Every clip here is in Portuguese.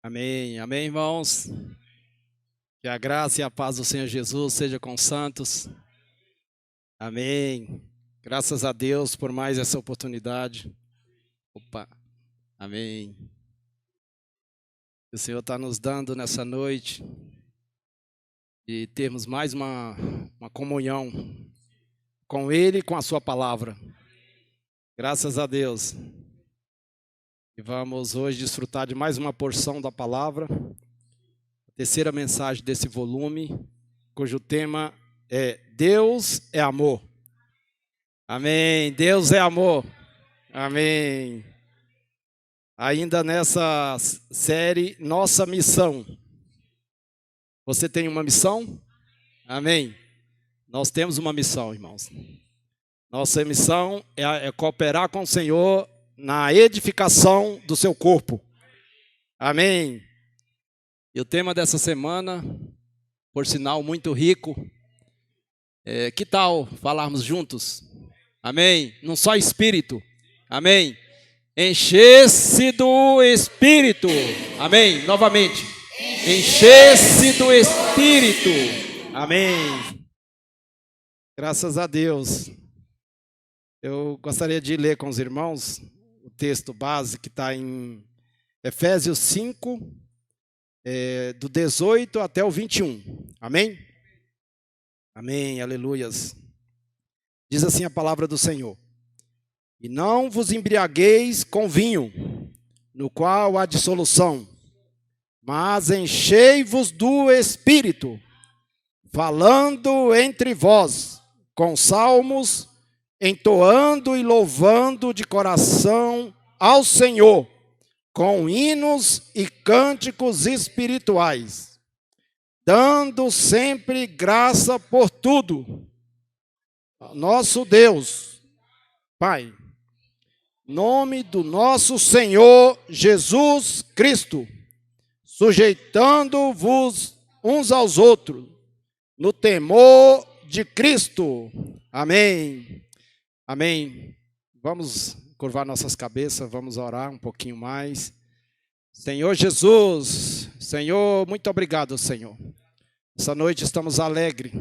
Amém, amém, irmãos. Que a graça e a paz do Senhor Jesus seja com os santos. Amém. Graças a Deus por mais essa oportunidade. Opa, amém. O Senhor está nos dando nessa noite de termos mais uma comunhão com Ele e com a Sua palavra. Graças a Deus. E vamos hoje desfrutar de mais uma porção da palavra. Terceira mensagem desse volume, cujo tema é Deus é amor. Amém. Deus é amor. Amém. Ainda nessa série, Nossa Missão. Você tem uma missão? Amém. Nós temos uma missão, irmãos. Nossa missão é cooperar com o Senhor na edificação do seu corpo. Amém. E o tema dessa semana, por sinal muito rico, que tal falarmos juntos? Amém? Num só espírito. Amém? Encher-se do Espírito. Amém? Novamente. Encher-se do Espírito. Amém. Graças a Deus. Eu gostaria de ler com os irmãos o texto base que está em Efésios 5, do 18 até o 21. Amém? Amém, aleluias. Diz assim a palavra do Senhor: E não vos embriagueis com vinho, no qual há dissolução, mas enchei-vos do Espírito, falando entre vós com salmos, entoando e louvando de coração ao Senhor, com hinos e cânticos espirituais, dando sempre graça por tudo, nosso Deus, Pai, nome do nosso Senhor Jesus Cristo, sujeitando-vos uns aos outros, no temor de Cristo. Amém. Amém. Vamos curvar nossas cabeças, vamos orar um pouquinho mais. Senhor Jesus, Senhor, muito obrigado, Senhor. Essa noite estamos alegres,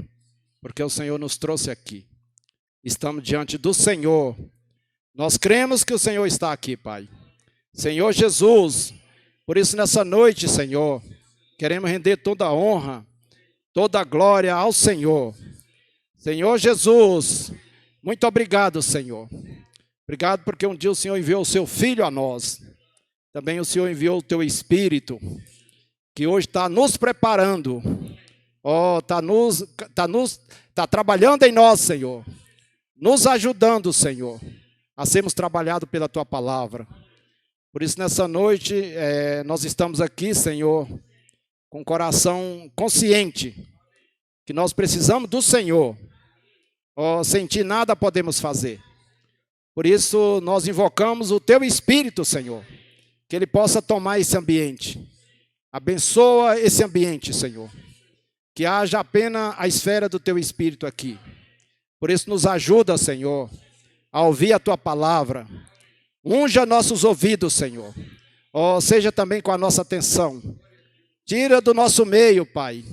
porque o Senhor nos trouxe aqui. Estamos diante do Senhor. Nós cremos que o Senhor está aqui, Pai. Senhor Jesus, por isso nessa noite, Senhor, queremos render toda a honra, toda a glória ao Senhor. Senhor Jesus, muito obrigado, Senhor. Obrigado porque um dia o Senhor enviou o seu Filho a nós. Também o Senhor enviou o teu Espírito, que hoje está nos preparando. Está trabalhando em nós, Senhor. Nos ajudando, Senhor, a sermos trabalhados pela tua palavra. Por isso, nessa noite, nós estamos aqui, Senhor, com o coração consciente que nós precisamos do Senhor. Sem ti nada podemos fazer. Por isso, nós invocamos o teu Espírito, Senhor, que ele possa tomar esse ambiente. Abençoa esse ambiente, Senhor. Que haja apenas a esfera do teu Espírito aqui. Por isso, nos ajuda, Senhor, a ouvir a tua palavra. Unja nossos ouvidos, Senhor. Seja também com a nossa atenção. Tira do nosso meio, Pai,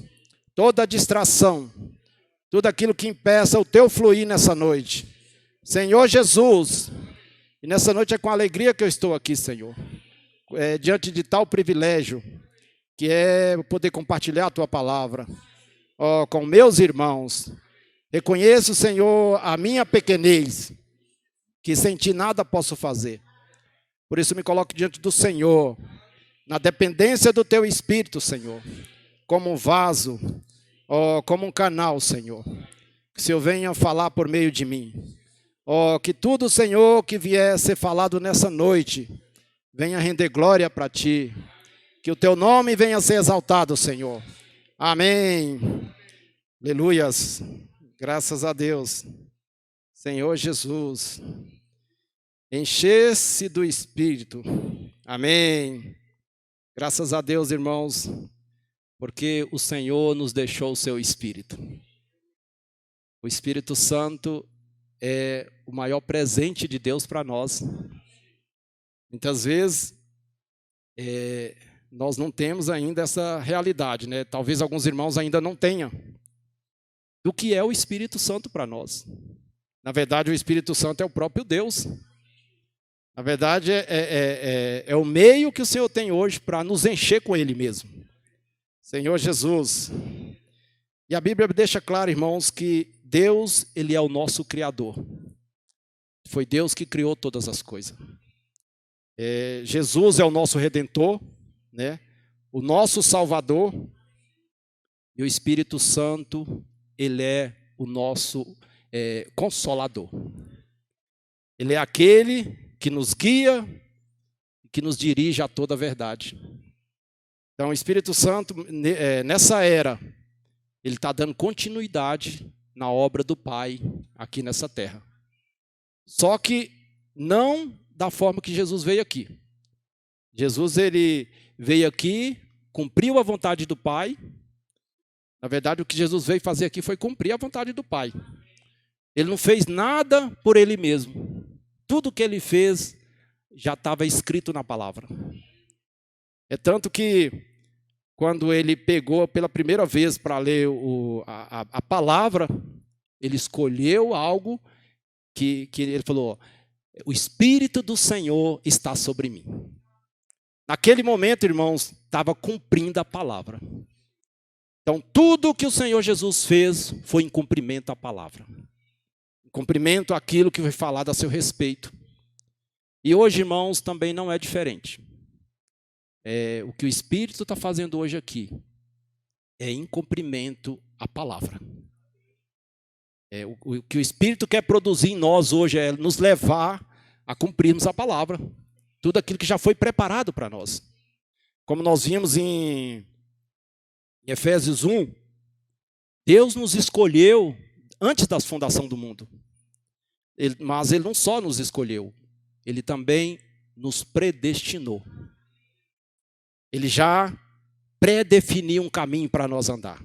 toda a distração, tudo aquilo que impeça o teu fluir nessa noite. Senhor Jesus, e nessa noite é com alegria que eu estou aqui, Senhor, diante de tal privilégio, que é poder compartilhar a tua palavra, com meus irmãos. Reconheço, Senhor, a minha pequenez, que sem ti nada posso fazer. Por isso me coloco diante do Senhor, na dependência do teu Espírito, Senhor, como um vaso, como um canal, Senhor. Que o Senhor venha falar por meio de mim. Que tudo, Senhor, que vier a ser falado nessa noite, venha render glória para ti. Que o teu nome venha a ser exaltado, Senhor. Amém. Aleluias. Graças a Deus. Senhor Jesus. Encher-se do Espírito. Amém. Graças a Deus, irmãos, porque o Senhor nos deixou o seu Espírito. O Espírito Santo é o maior presente de Deus para nós. Muitas vezes nós não temos ainda essa realidade, né? Talvez alguns irmãos ainda não tenham do que é o Espírito Santo para nós. Na verdade, o Espírito Santo é o próprio Deus. Na verdade, é o meio que o Senhor tem hoje para nos encher com Ele mesmo. Senhor Jesus. E a Bíblia deixa claro, irmãos, que Deus, Ele é o nosso Criador. Foi Deus que criou todas as coisas. Jesus é o nosso Redentor, né? O nosso Salvador. E o Espírito Santo, Ele é o nosso Consolador. Ele é aquele que nos guia, que nos dirige a toda a verdade. Então, o Espírito Santo, nessa era, ele está dando continuidade na obra do Pai aqui nessa terra. Só que não da forma que Jesus veio aqui. Jesus, ele veio aqui, cumpriu a vontade do Pai. Na verdade, o que Jesus veio fazer aqui foi cumprir a vontade do Pai. Ele não fez nada por ele mesmo. Tudo que ele fez já estava escrito na palavra. É tanto que, quando ele pegou pela primeira vez para ler a palavra, ele escolheu algo que ele falou: o Espírito do Senhor está sobre mim. Naquele momento, irmãos, estava cumprindo a palavra. Então, tudo que o Senhor Jesus fez foi em cumprimento à palavra. Em cumprimento àquilo que foi falado a seu respeito. E hoje, irmãos, também não é diferente. O que o Espírito está fazendo hoje aqui é em cumprimento à palavra. O que o Espírito quer produzir em nós hoje é nos levar a cumprirmos a palavra. Tudo aquilo que já foi preparado para nós. Como nós vimos em Efésios 1, Deus nos escolheu antes da fundação do mundo. Mas Ele não só nos escolheu, Ele também nos predestinou. Ele já predefiniu um caminho para nós andar.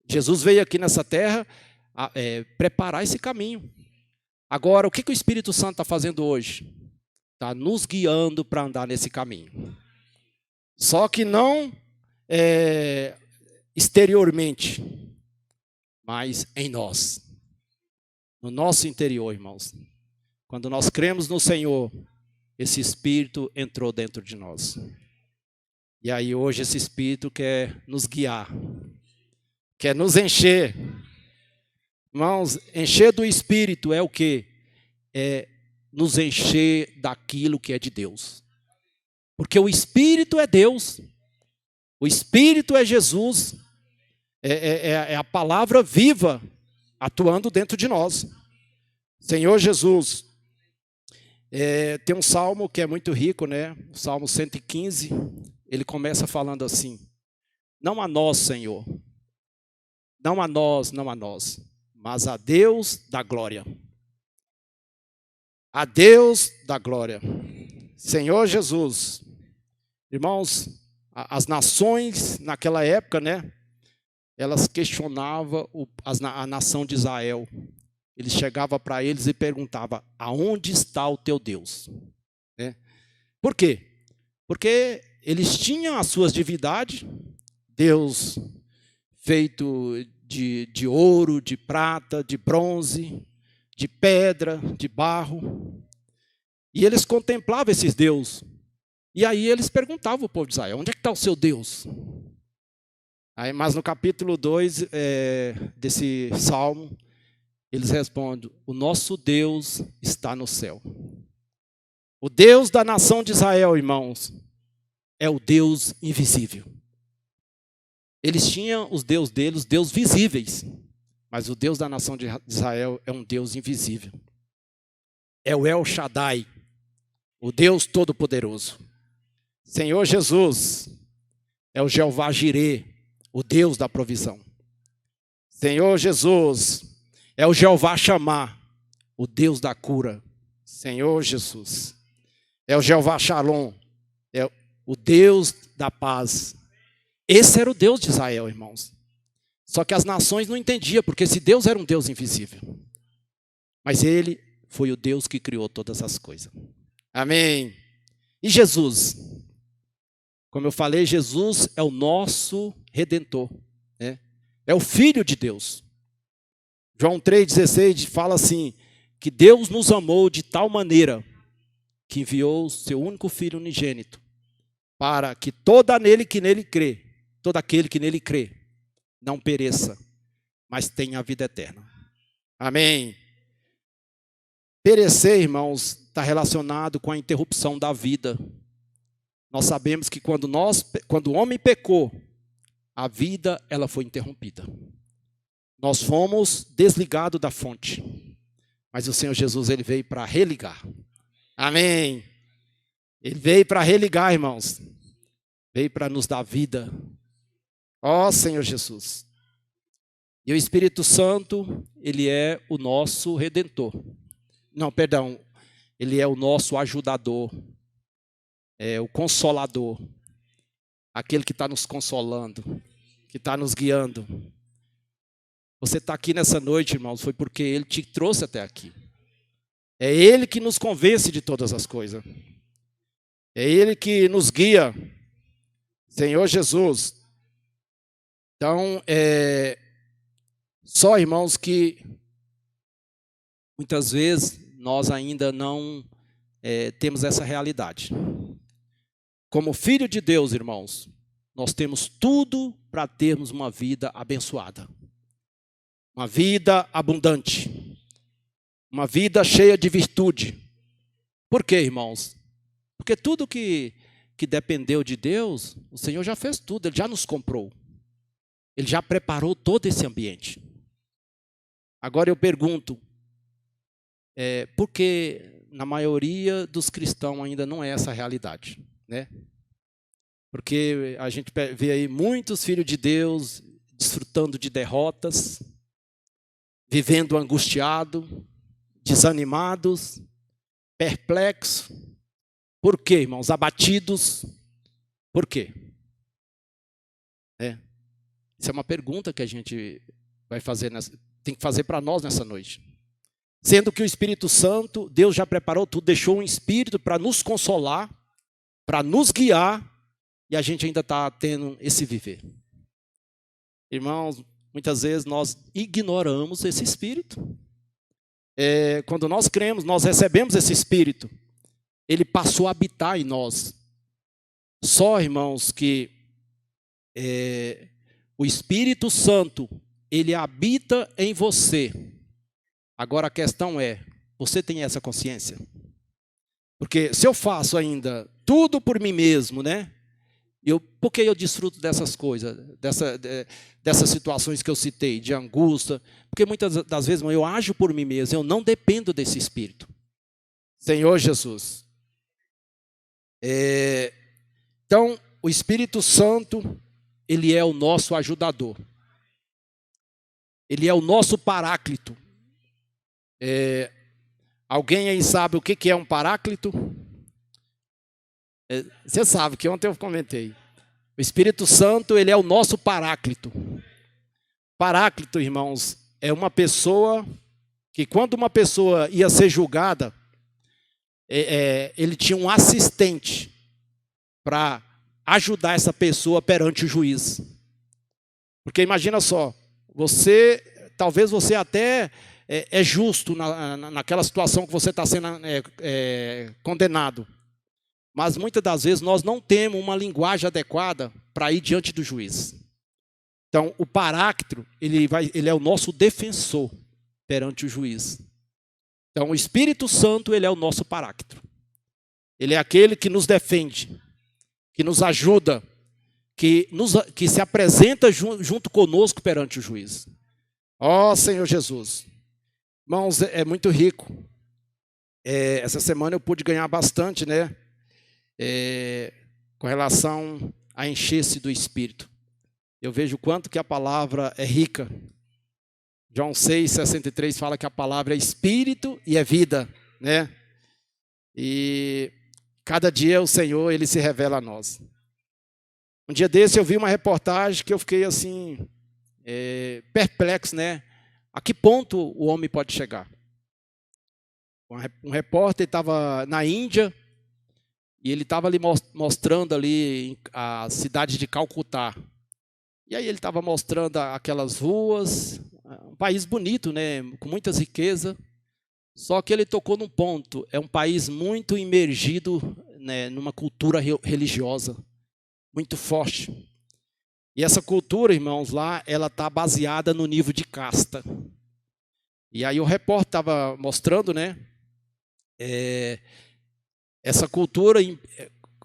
Jesus veio aqui nessa terra preparar esse caminho. Agora, o que o Espírito Santo está fazendo hoje? Está nos guiando para andar nesse caminho. Só que não exteriormente, mas em nós. No nosso interior, irmãos. Quando nós cremos no Senhor, esse Espírito entrou dentro de nós. E aí hoje esse Espírito quer nos guiar, quer nos encher. Irmãos, encher do Espírito é o quê? É nos encher daquilo que é de Deus. Porque o Espírito é Deus. O Espírito é Jesus. É a palavra viva atuando dentro de nós. Senhor Jesus. Tem um salmo que é muito rico, né? O Salmo 115. Ele começa falando assim: não a nós, Senhor, não a nós, mas a Deus da glória. A Deus da glória. Senhor Jesus. Irmãos, as nações naquela época, né? Elas questionavam a nação de Israel. Ele chegava para eles e perguntava: aonde está o teu Deus? Né? Por quê? Porque eles tinham as suas divindades, Deus feito de ouro, de prata, de bronze, de pedra, de barro. E eles contemplavam esses deuses. E aí eles perguntavam ao povo de Israel: onde é que está o seu Deus? Mas no capítulo 2 desse salmo, eles respondem: o nosso Deus está no céu. O Deus da nação de Israel, irmãos, é o Deus invisível. Eles tinham os deuses deles, os deuses visíveis. Mas o Deus da nação de Israel é um Deus invisível. É o El Shaddai, o Deus Todo-Poderoso. Senhor Jesus é o Jeová Jirê, o Deus da provisão. Senhor Jesus é o Jeová Shammah, o Deus da cura. Senhor Jesus é o Jeová Shalom, é o Deus da paz. Esse era o Deus de Israel, irmãos. Só que as nações não entendiam, porque esse Deus era um Deus invisível. Mas Ele foi o Deus que criou todas as coisas. Amém. E Jesus? Como eu falei, Jesus é o nosso Redentor, né? É o Filho de Deus. João 3,16 fala assim, que Deus nos amou de tal maneira que enviou o seu único Filho unigênito, para que todo aquele que nele crê, não pereça, mas tenha a vida eterna. Amém. Perecer, irmãos, está relacionado com a interrupção da vida. Nós sabemos que quando o homem pecou, a vida ela foi interrompida. Nós fomos desligados da fonte. Mas o Senhor Jesus, ele veio para religar. Amém. Ele veio para religar, irmãos. Veio para nos dar vida. Ó Senhor Jesus. E o Espírito Santo, ele é o nosso redentor. Não, perdão. Ele é o nosso ajudador. É o consolador. Aquele que está nos consolando. Que está nos guiando. Você está aqui nessa noite, irmãos, foi porque Ele te trouxe até aqui. É Ele que nos convence de todas as coisas. É Ele que nos guia. Senhor Jesus. Então, só, irmãos, que muitas vezes nós ainda não temos essa realidade. Como filho de Deus, irmãos, nós temos tudo para termos uma vida abençoada. Uma vida abundante. Uma vida cheia de virtude. Por quê, irmãos? Porque tudo que dependeu de Deus, o Senhor já fez tudo, Ele já nos comprou. Ele já preparou todo esse ambiente. Agora eu pergunto, por que na maioria dos cristãos ainda não é essa a realidade, né? Porque a gente vê aí muitos filhos de Deus desfrutando de derrotas, vivendo angustiado, desanimados, perplexos. Por quê, irmãos? Abatidos. Por quê? Isso é uma pergunta que a gente vai fazer, tem que fazer para nós nessa noite. Sendo que o Espírito Santo, Deus já preparou tudo, deixou um Espírito para nos consolar, para nos guiar, e a gente ainda está tendo esse viver. Irmãos, muitas vezes nós ignoramos esse Espírito. Quando nós cremos, nós recebemos esse Espírito. Ele passou a habitar em nós. Só, irmãos, que o Espírito Santo, ele habita em você. Agora a questão é, você tem essa consciência? Porque se eu faço ainda tudo por mim mesmo, né? Por que eu desfruto dessas coisas, dessas situações que eu citei, de angústia? Porque muitas das vezes eu ajo por mim mesmo, eu não dependo desse Espírito. Senhor Jesus. Então, o Espírito Santo, ele é o nosso ajudador. Ele é o nosso paráclito. Alguém aí sabe o que é um paráclito? Você sabe que ontem eu comentei. O Espírito Santo, ele é o nosso paráclito. Paráclito, irmãos, é uma pessoa que quando uma pessoa ia ser julgada, ele tinha um assistente para ajudar essa pessoa perante o juiz. Porque imagina só, talvez você até é justo naquela situação que você está sendo condenado. Mas muitas das vezes nós não temos uma linguagem adequada para ir diante do juiz. Então, o paráclito, ele é o nosso defensor perante o juiz. Então, o Espírito Santo, ele é o nosso paráclito. Ele é aquele que nos defende, que nos ajuda, que se apresenta junto conosco perante o juiz. Ó Senhor Jesus. Irmãos, é muito rico. Essa semana eu pude ganhar bastante, né? Com relação a encher-se do Espírito. Eu vejo o quanto que a palavra é rica. João 6,63 fala que a palavra é Espírito e é vida, né? E cada dia o Senhor, ele se revela a nós. Um dia desse eu vi uma reportagem que eu fiquei assim, perplexo, né? A que ponto o homem pode chegar? Um repórter estava na Índia, E ele estava ali mostrando ali a cidade de Calcutá. E aí ele estava mostrando aquelas ruas, um país bonito, né, com muitas riquezas. Só que ele tocou num ponto, é um país muito imergido, né, numa cultura religiosa, muito forte. E essa cultura, irmãos, lá, ela está baseada no nível de casta. E aí o repórter estava mostrando, né, essa cultura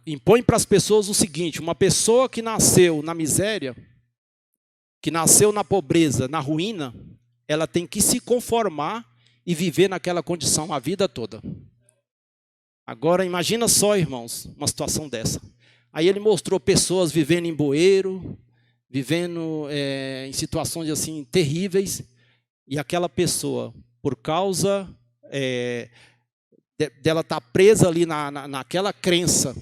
impõe para as pessoas o seguinte: uma pessoa que nasceu na miséria, que nasceu na pobreza, na ruína, ela tem que se conformar e viver naquela condição a vida toda. Agora imagina só, irmãos, uma situação dessa. Aí ele mostrou pessoas vivendo em bueiro, vivendo em situações assim terríveis, e aquela pessoa, por causa dela estar presa ali naquela crença,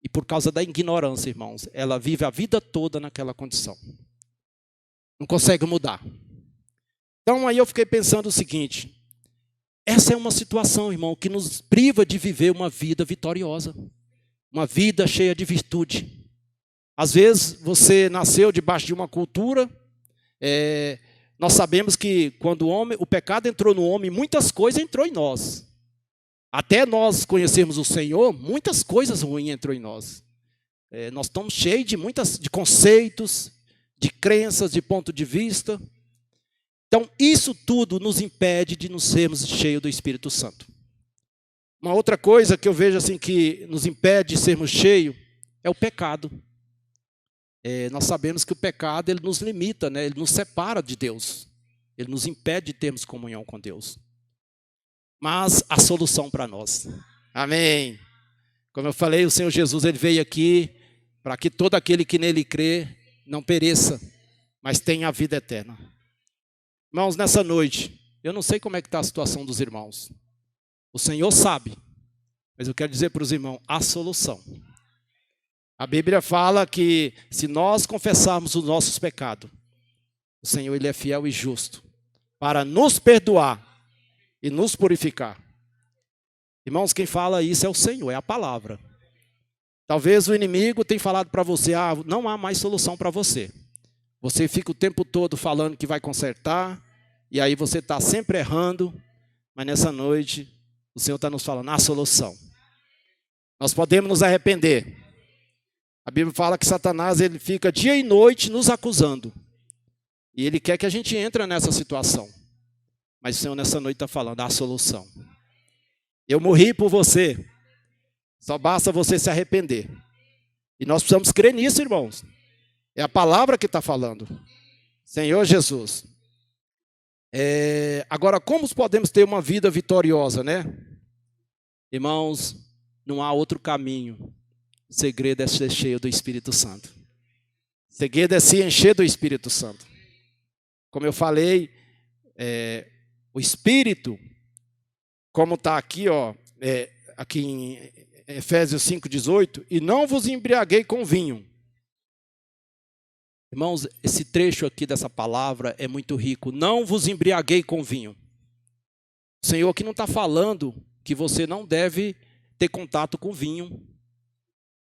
e por causa da ignorância, irmãos, ela vive a vida toda naquela condição. Não consegue mudar. Então aí eu fiquei pensando o seguinte: essa é uma situação, irmão, que nos priva de viver uma vida vitoriosa, uma vida cheia de virtude. Às vezes você nasceu debaixo de uma cultura, nós sabemos que quando o pecado entrou no homem, muitas coisas entrou em nós. Até nós conhecermos o Senhor, muitas coisas ruins entrou em nós. Nós estamos cheios de conceitos, de crenças, de ponto de vista. Então, isso tudo nos impede de nos sermos cheios do Espírito Santo. Uma outra coisa que eu vejo assim que nos impede de sermos cheios é o pecado. Nós sabemos que o pecado ele nos limita, né? Ele nos separa de Deus. Ele nos impede de termos comunhão com Deus. Mas a solução para nós. Amém. Como eu falei, o Senhor Jesus ele veio aqui para que todo aquele que nele crê não pereça, mas tenha a vida eterna. Irmãos, nessa noite, eu não sei como é que está a situação dos irmãos. O Senhor sabe, mas eu quero dizer para os irmãos, a solução. A Bíblia fala que se nós confessarmos os nossos pecados, o Senhor ele é fiel e justo para nos perdoar e nos purificar. Irmãos, quem fala isso é o Senhor, é a palavra. Talvez o inimigo tenha falado para você, não há mais solução para você. Você fica o tempo todo falando que vai consertar, e aí você está sempre errando, mas nessa noite o Senhor está nos falando a solução. Nós podemos nos arrepender. A Bíblia fala que Satanás ele fica dia e noite nos acusando. E ele quer que a gente entre nessa situação. Mas o Senhor nessa noite está falando a solução. Eu morri por você. Só basta você se arrepender. E nós precisamos crer nisso, irmãos. É a palavra que está falando. Senhor Jesus. Agora, como podemos ter uma vida vitoriosa, né? Irmãos, não há outro caminho. O segredo é ser cheio do Espírito Santo. O segredo é se encher do Espírito Santo. Como eu falei, o Espírito, como está aqui, aqui em Efésios 5,18, e não vos embriaguei com vinho. Irmãos, esse trecho aqui dessa palavra é muito rico. Não vos embriaguei com vinho. O Senhor aqui não está falando que você não deve ter contato com vinho,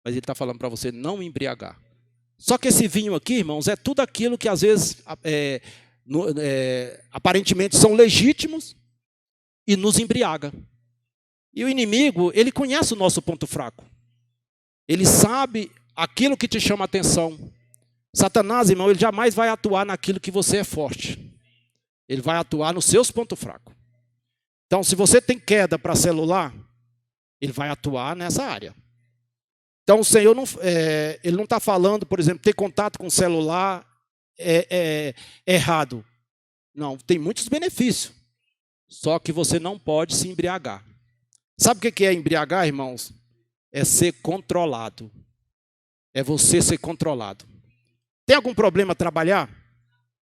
mas Ele está falando para você não embriagar. Só que esse vinho aqui, irmãos, é tudo aquilo que às vezes aparentemente são legítimos e nos embriaga. E o inimigo, ele conhece o nosso ponto fraco. Ele sabe aquilo que te chama a atenção. Satanás, irmão, ele jamais vai atuar naquilo que você é forte. Ele vai atuar nos seus pontos fracos. Então, se você tem queda para celular, ele vai atuar nessa área. Então, o Senhor ele não está falando, por exemplo, ter contato com o celular é errado. Não, tem muitos benefícios. Só que você não pode se embriagar. Sabe o que é embriagar, irmãos? É ser controlado. É você ser controlado. Tem algum problema trabalhar?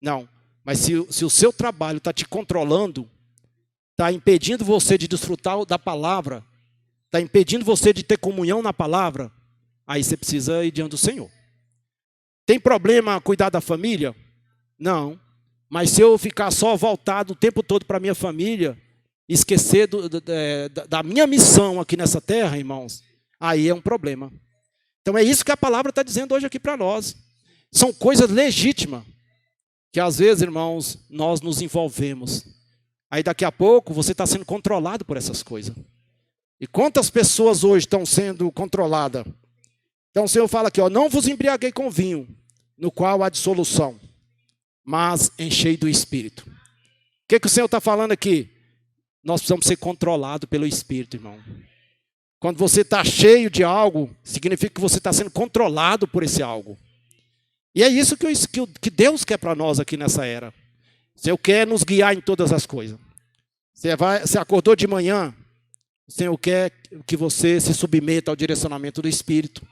Não. Mas se o seu trabalho está te controlando, está impedindo você de desfrutar da palavra, está impedindo você de ter comunhão na palavra, aí você precisa ir diante do Senhor. Tem problema cuidar da família? Não. Mas se eu ficar só voltado o tempo todo para a minha família, esquecer da minha missão aqui nessa terra, irmãos, aí é um problema. Então é isso que a palavra está dizendo hoje aqui para nós. São coisas legítimas, que às vezes, irmãos, nós nos envolvemos. Aí daqui a pouco você está sendo controlado por essas coisas. E quantas pessoas hoje estão sendo controladas? Então o Senhor fala aqui, ó, não vos embriaguei com vinho, no qual há dissolução, mas enchei do Espírito. O que o Senhor está falando aqui? Nós precisamos ser controlados pelo Espírito, irmão. Quando você está cheio de algo, significa que você está sendo controlado por esse algo. E é isso que Deus quer para nós aqui nessa era. O Senhor quer nos guiar em todas as coisas. Você acordou de manhã, o Senhor quer que você se submeta ao direcionamento do Espírito.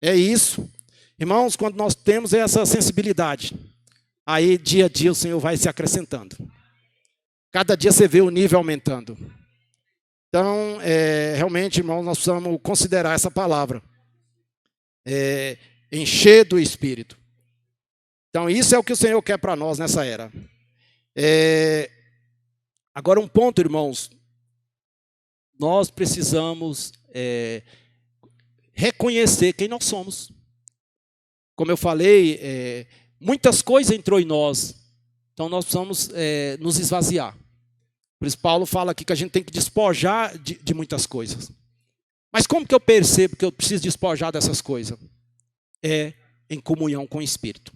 É isso. Irmãos, quando nós temos essa sensibilidade, aí dia a dia o Senhor vai se acrescentando. Cada dia você vê o nível aumentando. Então, realmente, irmãos, nós precisamos considerar essa palavra. Encher do Espírito. Então, isso é o que o Senhor quer para nós nessa era. Agora, um ponto, irmãos. Nós precisamos reconhecer quem nós somos. Como eu falei, muitas coisas entrou em nós. Então, nós precisamos nos esvaziar. Por isso, Paulo fala aqui que a gente tem que despojar de muitas coisas. Mas como que eu percebo que eu preciso despojar dessas coisas? É em comunhão com o Espírito.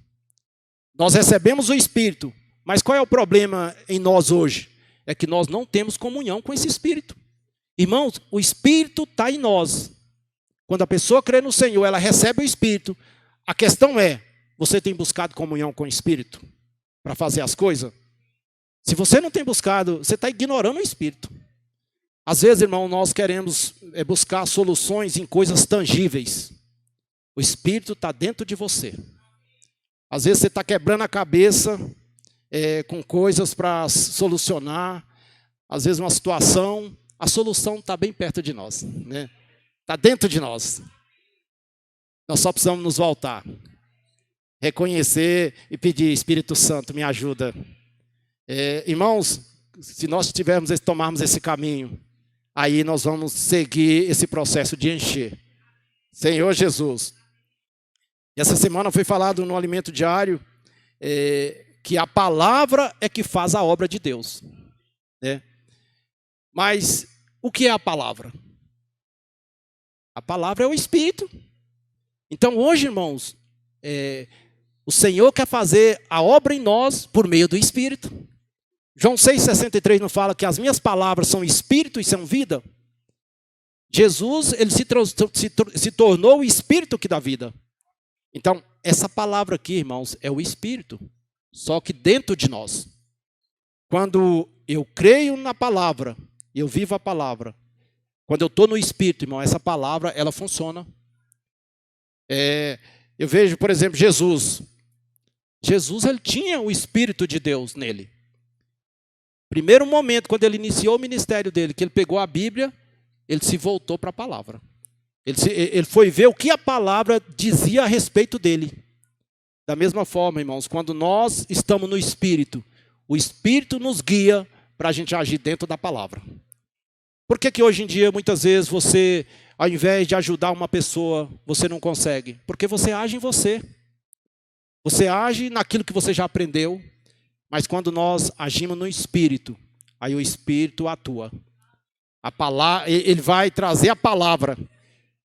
Nós recebemos o Espírito, mas qual é o problema em nós hoje? É que nós não temos comunhão com esse Espírito. Irmãos, o Espírito está em nós. Quando a pessoa crê no Senhor, ela recebe o Espírito. A questão é, você tem buscado comunhão com o Espírito para fazer as coisas? Se você não tem buscado, você está ignorando o Espírito. Às vezes, irmão, nós queremos buscar soluções em coisas tangíveis. O Espírito está dentro de você. Às vezes você está quebrando a cabeça com coisas para solucionar. Às vezes uma situação, a solução está bem perto de nós, né? Está dentro de nós. Nós só precisamos nos voltar. Reconhecer e pedir, Espírito Santo, me ajuda. Irmãos, se nós tomarmos esse caminho, aí nós vamos seguir esse processo de encher. Senhor Jesus. Essa semana foi falado no Alimento Diário que a palavra é que faz a obra de Deus. Né? Mas o que é a palavra? A palavra é o Espírito. Então hoje, irmãos, o Senhor quer fazer a obra em nós por meio do Espírito. João 6,63 não fala que as minhas palavras são Espírito e são vida? Jesus, ele se tornou o Espírito que dá vida. Então, essa palavra aqui, irmãos, é o Espírito, só que dentro de nós. Quando eu creio na palavra, eu vivo a palavra. Quando eu estou no Espírito, irmão, essa palavra, ela funciona. Eu vejo, por exemplo, Jesus. Jesus, ele tinha o Espírito de Deus nele. Primeiro momento, quando ele iniciou o ministério dele, que ele pegou a Bíblia, ele se voltou para a palavra. Ele foi ver o que a palavra dizia a respeito dele. Da mesma forma, irmãos, quando nós estamos no Espírito, o Espírito nos guia para a gente agir dentro da palavra. Por que hoje em dia, muitas vezes, você, ao invés de ajudar uma pessoa, você não consegue? Porque você age em você. Você age naquilo que você já aprendeu, mas quando nós agimos no Espírito, aí o Espírito atua. A palavra, ele vai trazer a palavra.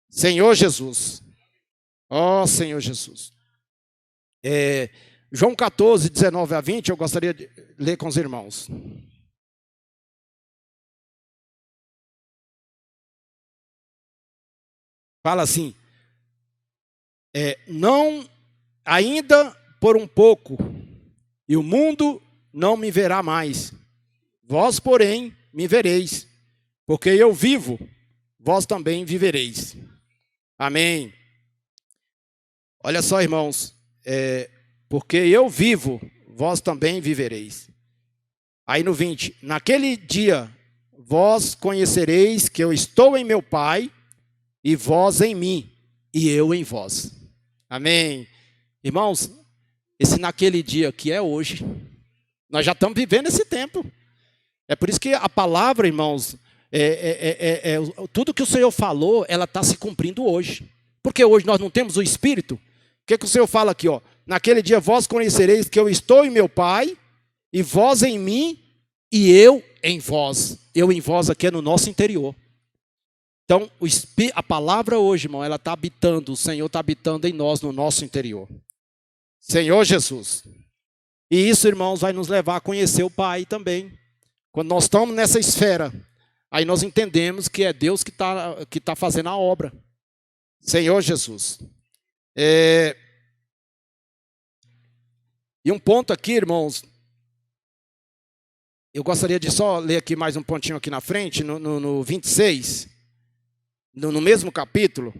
Senhor Jesus. Ó Senhor Jesus. João 14, 19 a 20, eu gostaria de ler com os irmãos. Fala assim, não ainda por um pouco, e o mundo não me verá mais. Vós, porém, me vereis, porque eu vivo, vós também vivereis. Amém. Olha só, irmãos, porque eu vivo, vós também vivereis. Aí no 20, naquele dia, vós conhecereis que eu estou em meu Pai, e vós em mim, e eu em vós. Amém. Irmãos, esse naquele dia que é hoje, nós já estamos vivendo esse tempo. É por isso que a palavra, irmãos, tudo que o Senhor falou, ela está se cumprindo hoje. Porque hoje nós não temos o Espírito. O que o Senhor fala aqui? Ó? Naquele dia vós conhecereis que eu estou em meu Pai, e vós em mim, e eu em vós. Eu em vós aqui é no nosso interior. Então, a palavra hoje, irmão, ela está habitando, o Senhor está habitando em nós, no nosso interior. Senhor Jesus. E isso, irmãos, vai nos levar a conhecer o Pai também. Quando nós estamos nessa esfera, aí nós entendemos que é Deus que tá fazendo a obra. Senhor Jesus. E um ponto aqui, irmãos, eu gostaria de só ler aqui mais um pontinho aqui na frente, no 26, no mesmo capítulo.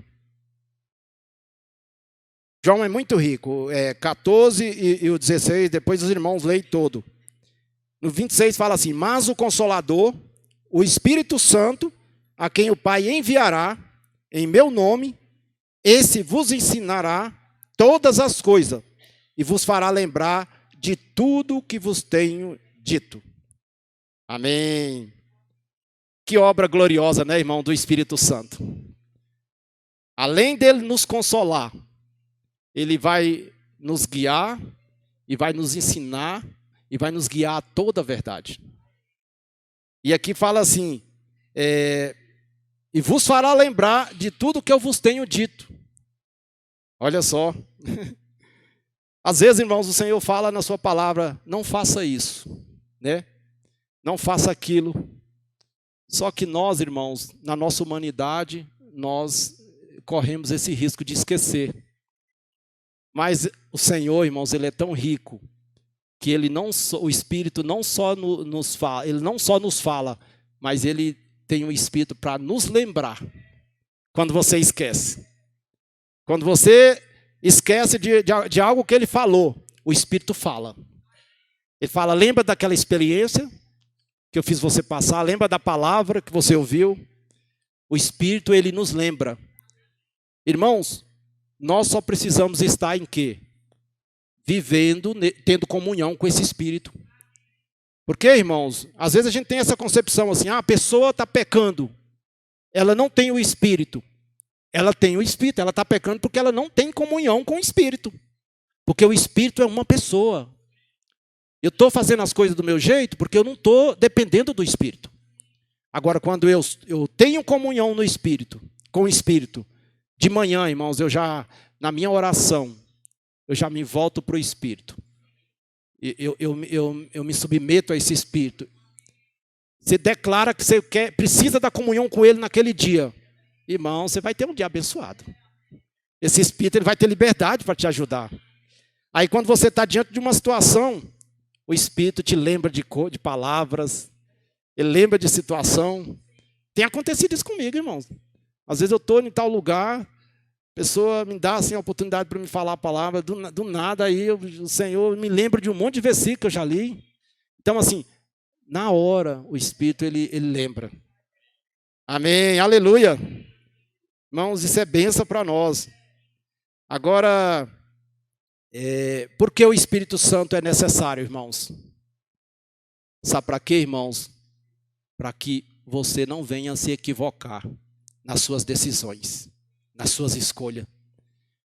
João é muito rico, 14 e o 16, depois os irmãos leem todo. No 26 fala assim, mas o Consolador, o Espírito Santo, a quem o Pai enviará, em meu nome, esse vos ensinará todas as coisas, e vos fará lembrar de tudo o que vos tenho dito. Amém. Que obra gloriosa, né, irmão, do Espírito Santo. Além dele nos consolar, ele vai nos guiar e vai nos ensinar e vai nos guiar a toda a verdade. E aqui fala assim, e vos fará lembrar de tudo que eu vos tenho dito. Olha só. Às vezes, irmãos, o Senhor fala na sua palavra, não faça isso, né? Não faça aquilo. Só que nós, irmãos, na nossa humanidade, nós corremos esse risco de esquecer. Mas o Senhor, irmãos, ele é tão rico que ele o Espírito não só nos fala, ele não só nos fala, mas ele tem um Espírito para nos lembrar. Quando você esquece. Quando você esquece de algo que ele falou, o Espírito fala. Ele fala, lembra daquela experiência que eu fiz você passar, lembra da palavra que você ouviu? O Espírito, ele nos lembra. Irmãos, nós só precisamos estar em quê? Vivendo, tendo comunhão com esse Espírito. Porque, irmãos, às vezes a gente tem essa concepção assim, a pessoa está pecando, ela não tem o Espírito. Ela tem o Espírito, ela está pecando porque ela não tem comunhão com o Espírito. Porque o Espírito é uma pessoa. Eu estou fazendo as coisas do meu jeito porque eu não estou dependendo do Espírito. Agora, quando eu tenho comunhão no Espírito, com o Espírito, de manhã, irmãos, na minha oração, eu já me volto para o Espírito. Eu me submeto a esse Espírito. Você declara que você precisa da comunhão com Ele naquele dia. Irmão, você vai ter um dia abençoado. Esse Espírito ele vai ter liberdade para te ajudar. Aí quando você está diante de uma situação, o Espírito te lembra de palavras, ele lembra de situação. Tem acontecido isso comigo, irmãos. Às vezes eu estou em tal lugar, a pessoa me dá assim, a oportunidade para me falar a palavra, do nada aí o Senhor me lembra de um monte de versículos que eu já li. Então assim, na hora o Espírito ele lembra. Amém, aleluia. Irmãos, isso é bênção para nós. Agora, por que o Espírito Santo é necessário, irmãos? Sabe para quê, irmãos? Para que você não venha se equivocar nas suas decisões, nas suas escolhas.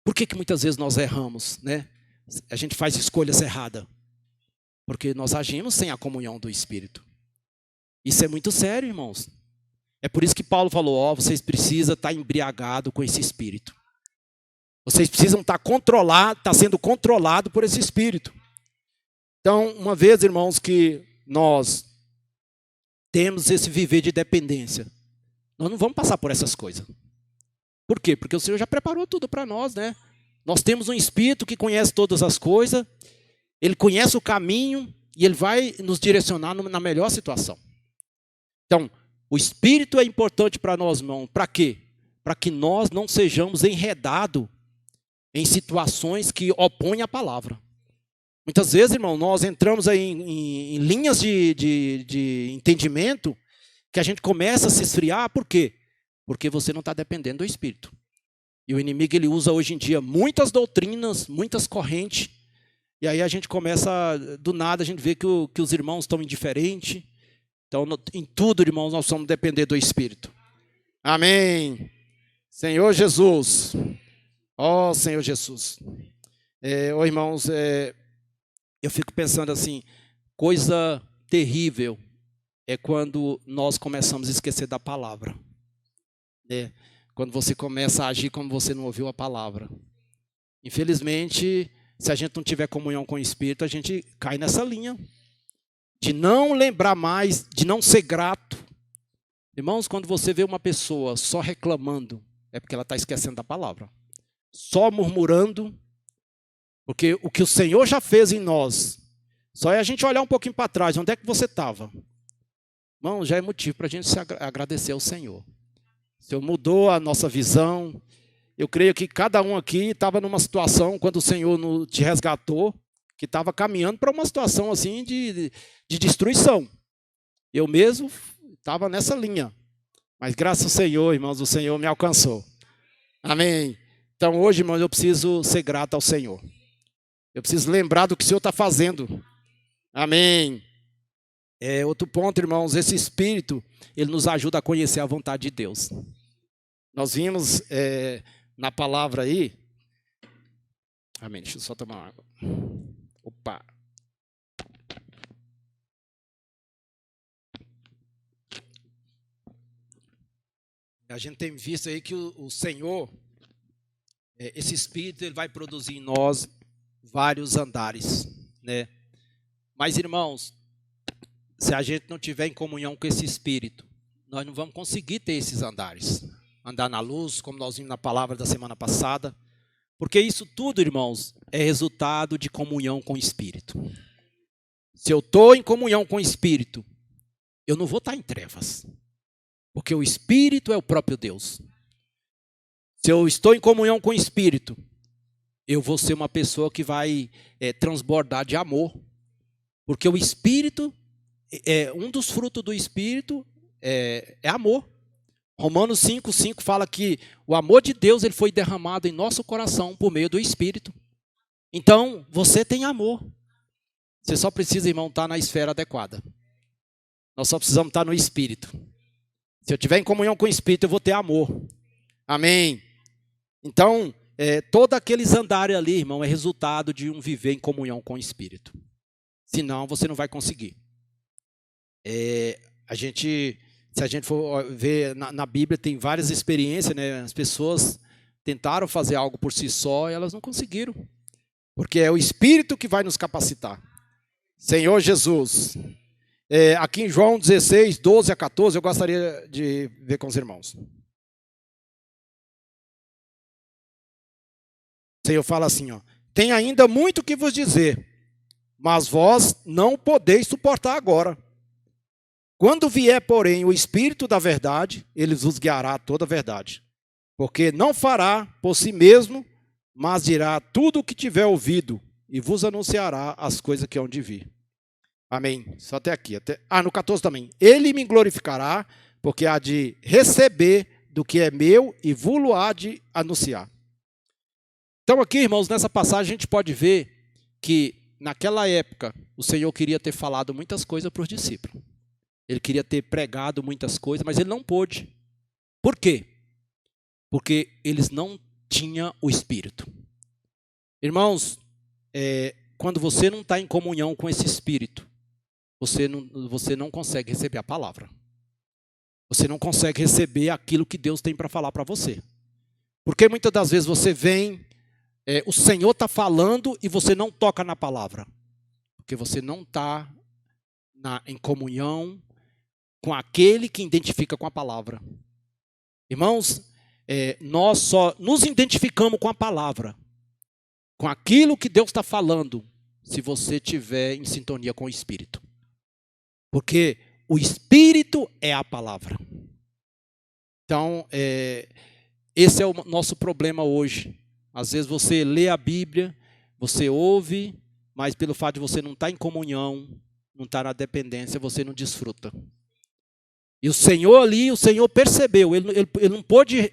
Por que muitas vezes nós erramos, né? A gente faz escolhas erradas. Porque nós agimos sem a comunhão do Espírito. Isso é muito sério, irmãos. É por isso que Paulo falou, vocês precisam estar embriagados com esse Espírito. Vocês precisam estar sendo controlados por esse Espírito. Então, uma vez, irmãos, que nós temos esse viver de dependência, nós não vamos passar por essas coisas. Por quê? Porque o Senhor já preparou tudo para nós, né? Nós temos um Espírito que conhece todas as coisas, ele conhece o caminho e ele vai nos direcionar na melhor situação. Então, o Espírito é importante para nós, irmão. Para quê? Para que nós não sejamos enredados em situações que opõem a palavra. Muitas vezes, irmão, nós entramos aí em linhas de entendimento que a gente começa a se esfriar. Por quê? Porque você não está dependendo do Espírito. E o inimigo ele usa hoje em dia muitas doutrinas, muitas correntes. E aí a gente começa, do nada, a gente vê que os irmãos estão indiferentes. Então, em tudo, irmãos, nós vamos depender do Espírito. Amém. Senhor Jesus. Ó Senhor Jesus. Irmãos, eu fico pensando assim, coisa terrível é quando nós começamos a esquecer da palavra. Quando você começa a agir como você não ouviu a palavra. Infelizmente, se a gente não tiver comunhão com o Espírito, a gente cai nessa linha de não lembrar mais, de não ser grato. Irmãos, quando você vê uma pessoa só reclamando, é porque ela está esquecendo da palavra. Só murmurando, porque o que o Senhor já fez em nós, só é a gente olhar um pouquinho para trás, onde é que você estava? Irmão, já é motivo para a gente se agradecer ao Senhor. O Senhor mudou a nossa visão. Eu creio que cada um aqui estava numa situação, quando o Senhor te resgatou, que estava caminhando para uma situação assim de destruição. Eu mesmo estava nessa linha. Mas graças ao Senhor, irmãos, o Senhor me alcançou. Amém. Então hoje, irmãos, eu preciso ser grato ao Senhor. Eu preciso lembrar do que o Senhor está fazendo. Amém. Outro ponto, irmãos, esse Espírito, ele nos ajuda a conhecer a vontade de Deus. Nós vimos na palavra aí. Amém. Deixa eu só tomar água. Opa. A gente tem visto aí que o Senhor, esse Espírito, ele vai produzir em nós vários andares, né? Mas, irmãos, se a gente não tiver em comunhão com esse Espírito, nós não vamos conseguir ter esses andares. Andar na luz, como nós vimos na palavra da semana passada. Porque isso tudo, irmãos, é resultado de comunhão com o Espírito. Se eu estou em comunhão com o Espírito, eu não vou estar em trevas. Porque o Espírito é o próprio Deus. Se eu estou em comunhão com o Espírito, eu vou ser uma pessoa que vai transbordar de amor. Porque o Espírito, um dos frutos do Espírito é amor. Romanos 5:5 fala que o amor de Deus ele foi derramado em nosso coração por meio do Espírito. Então, você tem amor. Você só precisa, irmão, estar na esfera adequada. Nós só precisamos estar no Espírito. Se eu estiver em comunhão com o Espírito, eu vou ter amor. Amém. Então, todos aqueles andares ali, irmão, é resultado de um viver em comunhão com o Espírito. Senão, você não vai conseguir. Se a gente for ver na Bíblia, tem várias experiências, né? As pessoas tentaram fazer algo por si só e elas não conseguiram. Porque é o Espírito que vai nos capacitar. Senhor Jesus. Aqui em João 16, 12 a 14, eu gostaria de ver com os irmãos. O Senhor fala assim, ó. Tem ainda muito que vos dizer, mas vós não podeis suportar agora. Quando vier, porém, o Espírito da verdade, ele vos guiará a toda a verdade. Porque não fará por si mesmo, mas dirá tudo o que tiver ouvido e vos anunciará as coisas que hão de vir. Amém. Só até aqui. No 14 também. Ele me glorificará, porque há de receber do que é meu e vos há de anunciar. Então aqui, irmãos, nessa passagem a gente pode ver que naquela época o Senhor queria ter falado muitas coisas para os discípulos. Ele queria ter pregado muitas coisas, mas ele não pôde. Por quê? Porque eles não tinham o Espírito. Irmãos, quando você não está em comunhão com esse Espírito, você não consegue receber a palavra. Você não consegue receber aquilo que Deus tem para falar para você. Porque muitas das vezes você vem, o Senhor está falando e você não toca na palavra. Porque você não está em comunhão com aquele que identifica com a palavra. Irmãos, nós só nos identificamos com a palavra, com aquilo que Deus está falando, se você estiver em sintonia com o Espírito. Porque o Espírito é a palavra. Então, esse é o nosso problema hoje. Às vezes você lê a Bíblia, você ouve, mas pelo fato de você não estar em comunhão, não estar na dependência, você não desfruta. E o Senhor ali, o Senhor percebeu, ele não pôde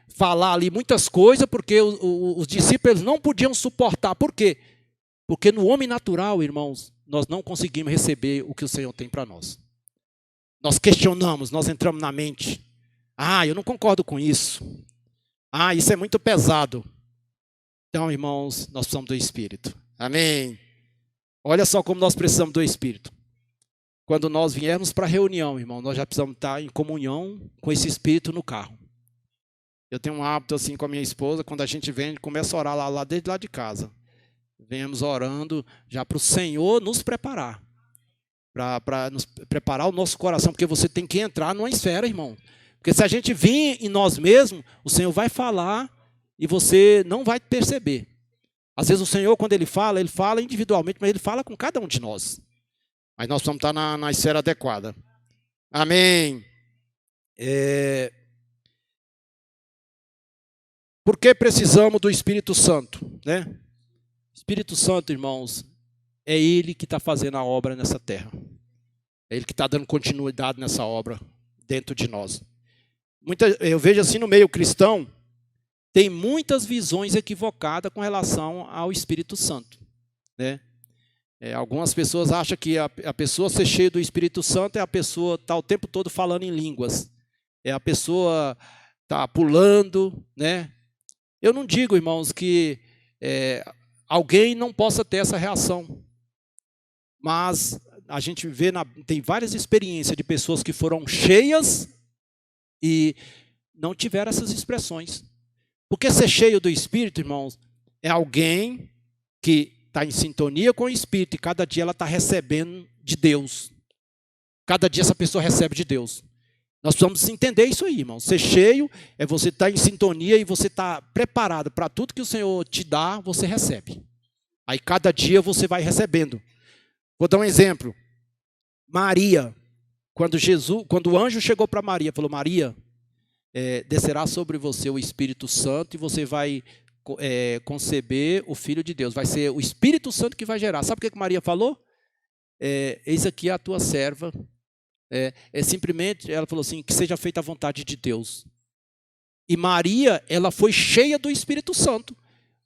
falar ali muitas coisas, porque os discípulos não podiam suportar. Por quê? Porque no homem natural, irmãos, nós não conseguimos receber o que o Senhor tem para nós. Nós questionamos, nós entramos na mente. Eu não concordo com isso. Isso é muito pesado. Então, irmãos, nós precisamos do Espírito. Amém. Olha só como nós precisamos do Espírito. Quando nós viermos para a reunião, irmão, nós já precisamos estar em comunhão com esse Espírito no carro. Eu tenho um hábito assim com a minha esposa, quando a gente vem, começa a orar lá desde lá de casa. Venhamos orando já para o Senhor nos preparar. Para nos preparar o nosso coração, porque você tem que entrar numa esfera, irmão. Porque se a gente vir em nós mesmos, o Senhor vai falar e você não vai perceber. Às vezes o Senhor, quando Ele fala individualmente, mas Ele fala com cada um de nós. Mas nós precisamos estar na esfera adequada. Amém. Por que precisamos do Espírito Santo? Né? Espírito Santo, irmãos, é Ele que está fazendo a obra nessa terra. É Ele que está dando continuidade nessa obra dentro de nós. Eu vejo assim no meio cristão, tem muitas visões equivocadas com relação ao Espírito Santo. Né? Algumas pessoas acham que a pessoa ser cheia do Espírito Santo é a pessoa estar o tempo todo falando em línguas. É a pessoa estar pulando. Né? Eu não digo, irmãos, que alguém não possa ter essa reação. Mas a gente vê, tem várias experiências de pessoas que foram cheias e não tiveram essas expressões. Porque ser cheio do Espírito, irmãos, é alguém que está em sintonia com o Espírito e cada dia ela está recebendo de Deus. Cada dia essa pessoa recebe de Deus. Nós precisamos entender isso aí, irmão. Ser cheio é você estar em sintonia e você estar preparado para tudo que o Senhor te dá, você recebe. Aí cada dia você vai recebendo. Vou dar um exemplo. Maria, quando o anjo chegou para Maria, falou: Maria, descerá sobre você o Espírito Santo e você vai conceber o Filho de Deus. Vai ser o Espírito Santo que vai gerar. Sabe o que Maria falou? Eis aqui a tua serva. Simplesmente, ela falou assim, que seja feita a vontade de Deus. E Maria, ela foi cheia do Espírito Santo.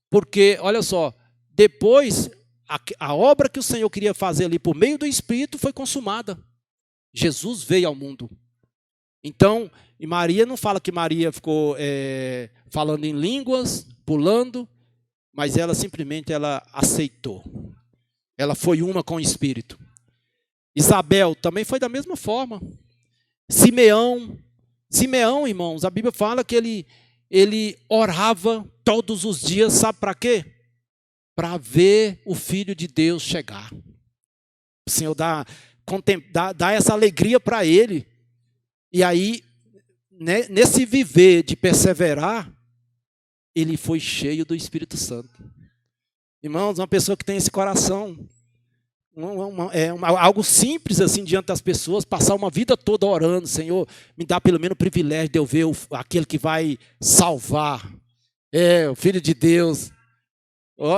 Porque, olha só, depois, a obra que o Senhor queria fazer ali por meio do Espírito foi consumada. Jesus veio ao mundo. Então, e Maria não fala que Maria ficou falando em línguas, pulando, mas ela simplesmente aceitou. Ela foi uma com o Espírito. Isabel também foi da mesma forma. Simeão, irmãos, a Bíblia fala que ele orava todos os dias, sabe para quê? Para ver o Filho de Deus chegar. O Senhor dá essa alegria para ele. E aí, né, nesse viver de perseverar, ele foi cheio do Espírito Santo. Irmãos, uma pessoa que tem esse coração, algo simples assim diante das pessoas, passar uma vida toda orando: Senhor, me dá pelo menos o privilégio de eu ver aquele que vai salvar, o Filho de Deus.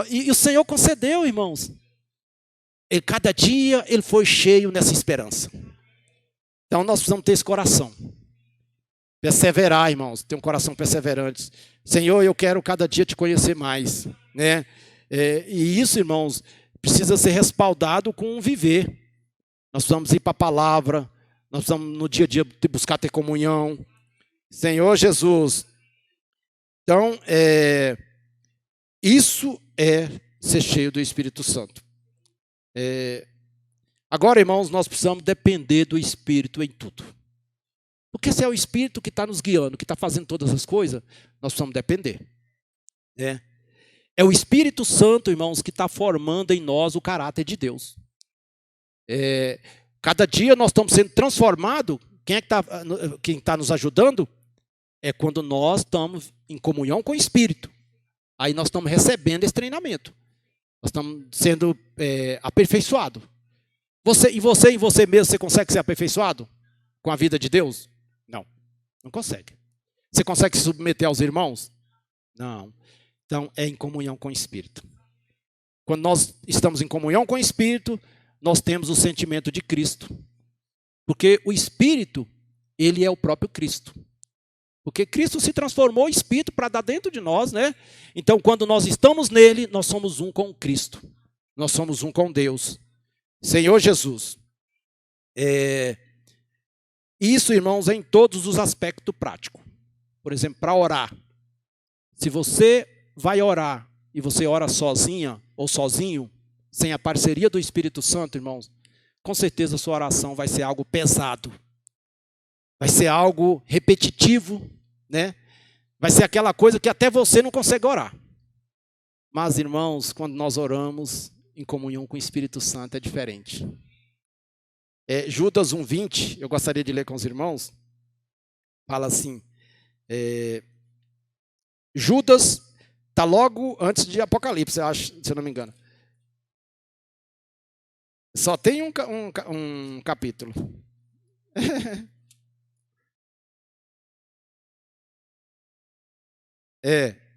E o Senhor concedeu, irmãos. Cada dia ele foi cheio nessa esperança. Então nós precisamos ter esse coração. Perseverar, irmãos, ter um coração perseverante. Senhor, eu quero cada dia te conhecer mais, né? E isso, irmãos, precisa ser respaldado com um viver. Nós precisamos ir para a palavra, nós precisamos no dia a dia buscar ter comunhão. Senhor Jesus. Então, isso é ser cheio do Espírito Santo. Agora, irmãos, nós precisamos depender do Espírito em tudo. Porque se é o Espírito que está nos guiando, que está fazendo todas as coisas, nós precisamos depender. É o Espírito Santo, irmãos, que está formando em nós o caráter de Deus. Cada dia nós estamos sendo transformados. Quem está nos ajudando é quando nós estamos em comunhão com o Espírito. Aí nós estamos recebendo esse treinamento. Nós estamos sendo aperfeiçoados. Em você mesmo, você consegue ser aperfeiçoado com a vida de Deus? Não consegue. Você consegue se submeter aos irmãos? Não. Então, é em comunhão com o Espírito. Quando nós estamos em comunhão com o Espírito, nós temos o sentimento de Cristo. Porque o Espírito, ele é o próprio Cristo. Porque Cristo se transformou em Espírito para dar dentro de nós, né? Então, quando nós estamos nele, nós somos um com Cristo. Nós somos um com Deus. Senhor Jesus. Isso, irmãos, é em todos os aspectos práticos. Por exemplo, para orar. Se você vai orar e você ora sozinha ou sozinho, sem a parceria do Espírito Santo, irmãos, com certeza a sua oração vai ser algo pesado. Vai ser algo repetitivo, né? Vai ser aquela coisa que até você não consegue orar. Mas, irmãos, quando nós oramos em comunhão com o Espírito Santo é diferente. Judas 1:20, eu gostaria de ler com os irmãos, fala assim, Judas está logo antes de Apocalipse, eu acho, se eu não me engano. Só tem um capítulo.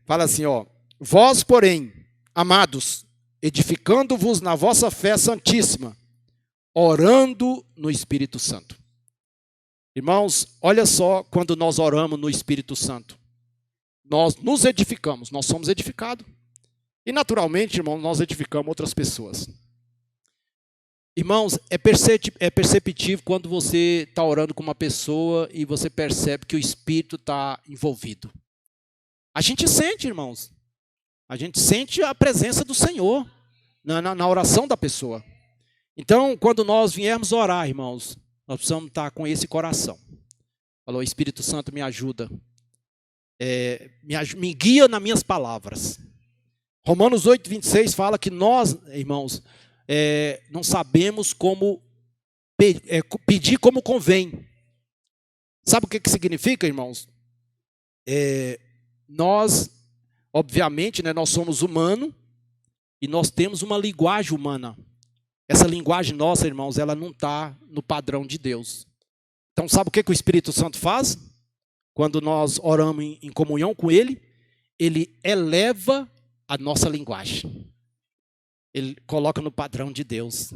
Fala assim, ó. Vós, porém, amados, edificando-vos na vossa fé santíssima, orando no Espírito Santo. Irmãos, olha só quando nós oramos no Espírito Santo. Nós nos edificamos, nós somos edificados. E naturalmente, irmãos, nós edificamos outras pessoas. Irmãos, é perceptível quando você está orando com uma pessoa e você percebe que o Espírito está envolvido. A gente sente, irmãos. A gente sente a presença do Senhor na oração da pessoa. Então, quando nós viermos orar, irmãos, nós precisamos estar com esse coração. Falou, Espírito Santo, me ajuda. Me guia nas minhas palavras. Romanos 8:26 fala que nós, irmãos, não sabemos como pedir como convém. Sabe o que significa, irmãos? Nós, obviamente, né, nós somos humanos e nós temos uma linguagem humana. Essa linguagem nossa, irmãos, ela não está no padrão de Deus. Então, sabe o que o Espírito Santo faz? Quando nós oramos em comunhão com Ele, Ele eleva a nossa linguagem. Ele coloca no padrão de Deus.